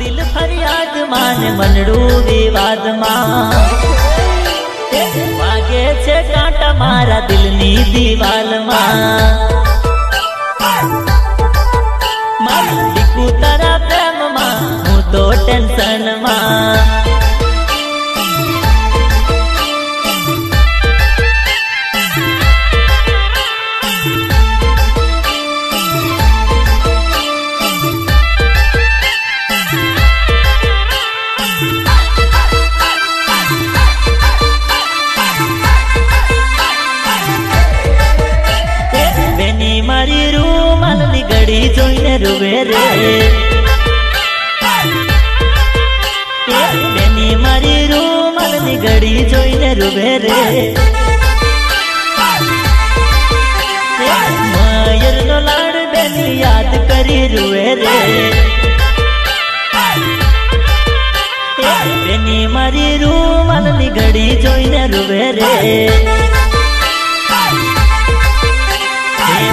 દિલ ફરિયાદ માને મનડું વિવાદ માં વાગે છે કાંટા મારા દિલની દીવાલ માં મારું દીકું તારા પ્રેમ માં હું તો ટેન્શન માં મારી રૂમાલ ની ઘડી જોઈને રૂવે રે બેની મારી રૂમાલ ની ઘડી જોઈને રૂવે રે મયર નો લાડ બેની યાદ કરી રૂવે રે બેની મારી રૂમાલ ની ઘડી જોઈને રૂવે રે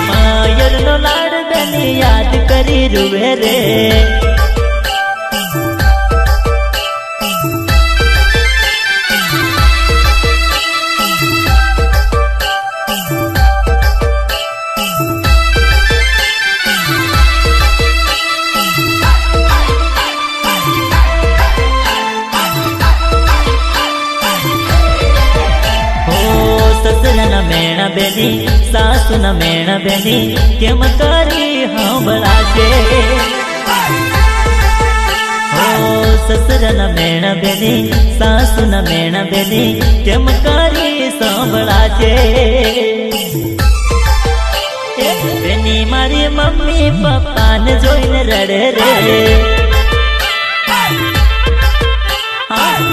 માયર નો લાડ બેની યાદ કરી રૂવે રે સસરા મેણા બેની સાસુ ના મેણા બેની કેમ કરી સાંભળાશે હો સસરા મેણા બેની સાસુ ના મેણા બેની કેમ કરી સાંભળાશે બેની મારી મમ્મી પપ્પાને જોઈને રડે રે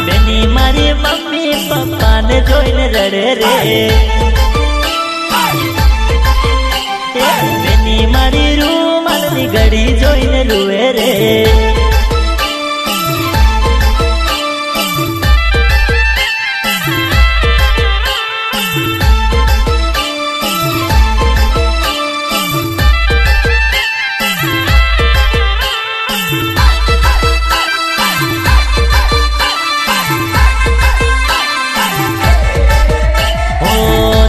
બેની મારી મમ્મી પપ્પાને જોઈને રડે રે બેની મારી રૂમાલ ની ઘડી જોઈને રૂવે રે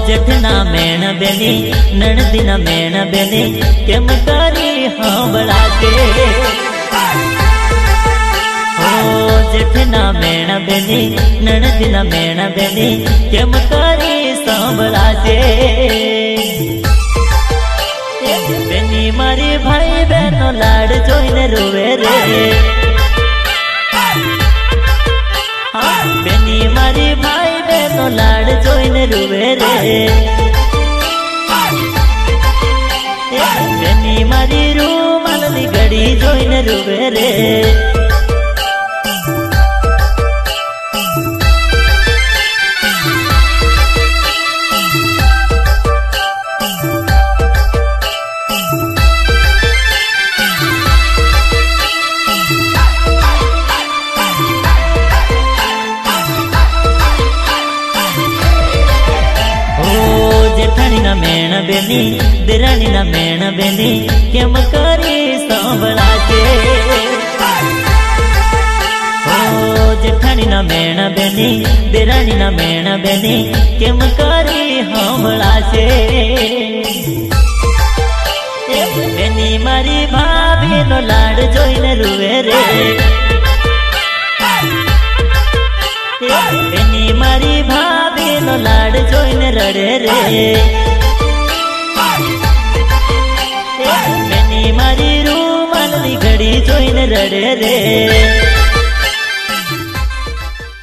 જેઠના મેણ બેની નણદીના મેણ બેની કેમ કરી સાંભળાશે ઓ જેઠના મેણ બેની નણદીના મેણ બેની કેમ કરી સાંભળાશે બેની મારી ભાઈ બહેનો લાડ જોઈને રોવે રે બેની મારી ભાઈ બહેનો લાડ જોઈને રૂવે રે બેની મારી રૂમાલ ની ઘડી જોઈને રૂવે રે જેઠાણીના મેણ બેની દેરાણીના મેણ બેની કેમ કરી સાંભળાશે ઓ જેઠાણીના મેણ બેની દેરાણીના મેણ બેની કેમ કરી સાંભળાશે બેની મારી ભાભીનો લાડ જોઈને રૂવે રે બેની મારી ભાભીનો લાડ જોઈને રડે રે બેની મારી રૂમાલ ની ઘડી જોઈને રડે રે